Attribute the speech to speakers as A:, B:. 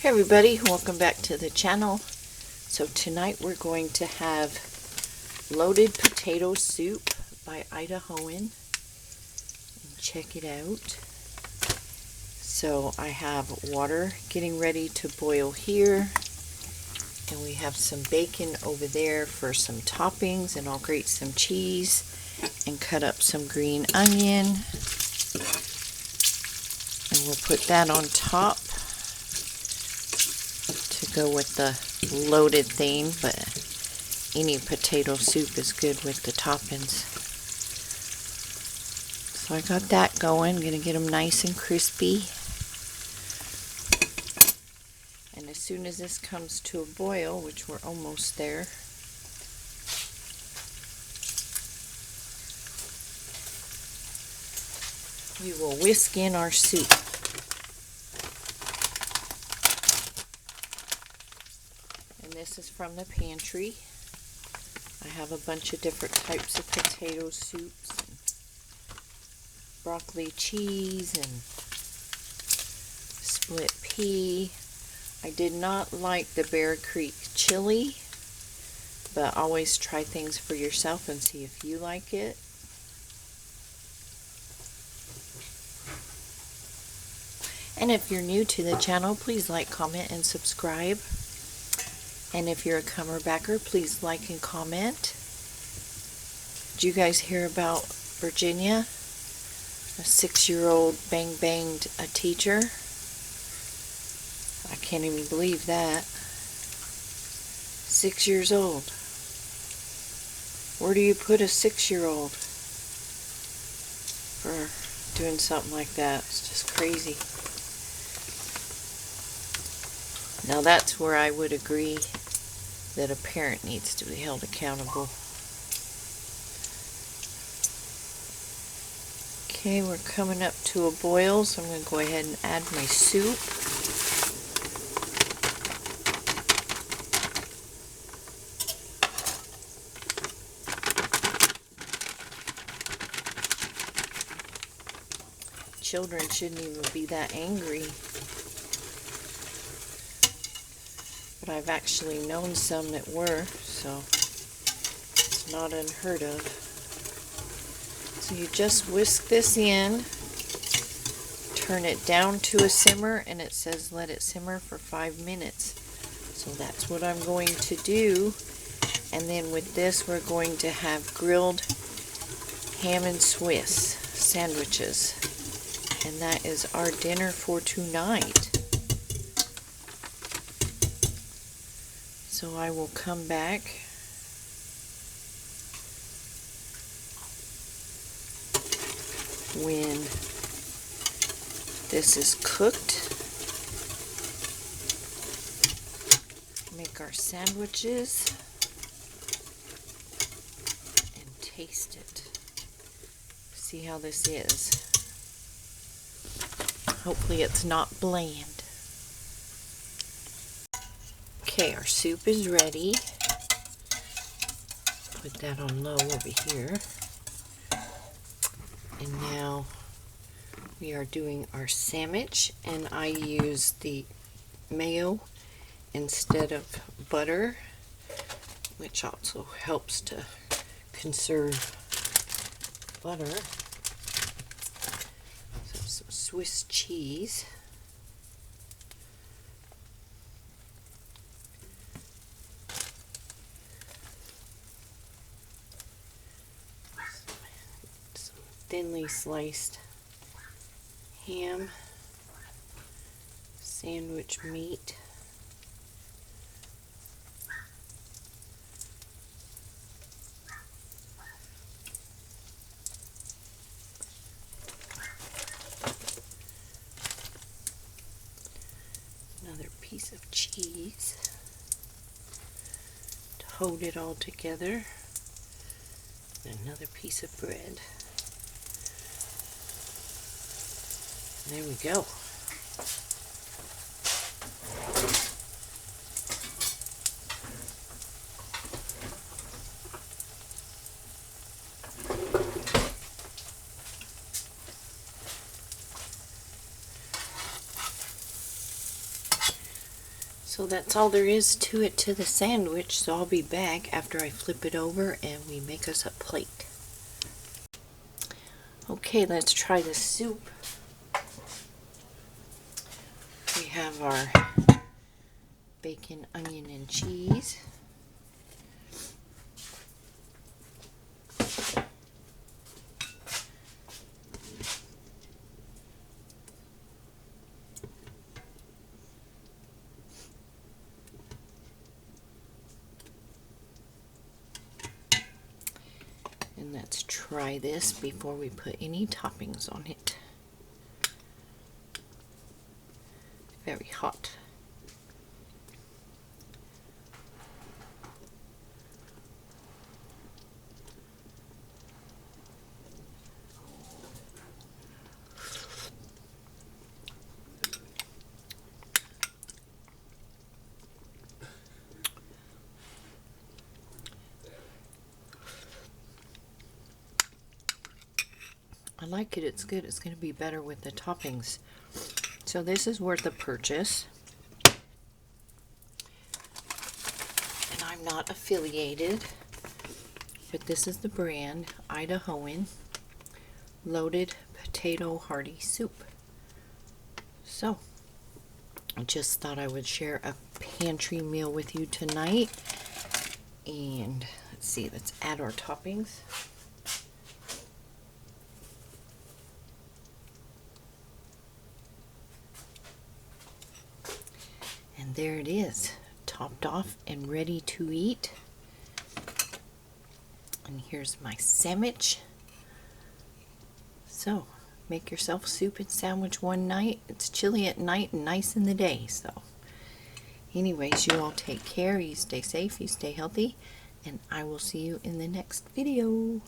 A: Hey everybody, welcome back to the channel. So tonight we're going to have loaded potato soup by Idahoan. And check it out. So I have water getting ready to boil here. And we have some bacon over there for some toppings, and I'll grate some cheese and cut up some green onion. And we'll put that on top to go with the loaded theme, but any potato soup is good with the toppings. So I got that going. Gonna get them nice and crispy. And as soon as this comes to a boil, which we're almost there, we will whisk in our soup. And this is from the pantry. I have a bunch of different types of potato soups, and broccoli cheese, and split pea. I did not like the Bear Creek chili, but always try things for yourself and see if you like it. And if you're new to the channel, please like, comment, and subscribe. And if you're a comer backer, please like and comment. Did you guys hear about Virginia? A 6-year-old bang-banged a teacher. I can't even believe that. 6 years old. Where do you put a 6-year-old for doing something like that? It's just crazy. Now that's where I would agree that a parent needs to be held accountable. Okay, we're coming up to a boil, so I'm going to go ahead and add my soup. Children shouldn't even be that angry. But I've actually known some that were, so it's not unheard of. So you just whisk this in, turn it down to a simmer, and it says let it simmer for 5 minutes. So that's what I'm going to do. And then with this we're going to have grilled ham and Swiss sandwiches. And that is our dinner for tonight. So I will come back when this is cooked. Make our sandwiches and taste it. See how this is. Hopefully it's not bland. Okay, our soup is ready. Put that on low over here. And now we are doing our sandwich, and I use the mayo instead of butter, which also helps to conserve butter. So some Swiss cheese. Thinly sliced ham, sandwich meat, another piece of cheese to hold it all together, and another piece of bread. There we go. So that's all there is to it, to the sandwich. So I'll be back after I flip it over and we make us a plate. Okay, let's try the soup. We have our bacon, onion, and cheese. And let's try this before we put any toppings on it. Very hot. I like it, it's good. It's going to be better with the toppings. So this is worth a purchase. And I'm not affiliated, but this is the brand Idahoan Loaded Potato Hearty Soup. So I just thought I would share a pantry meal with you tonight. And let's see, let's add our toppings. And there it is, topped off and ready to eat. And here's my sandwich. So, make yourself soup and sandwich one night. It's chilly at night and nice in the day. So, anyways, you all take care. You stay safe, you stay healthy, and I will see you in the next video.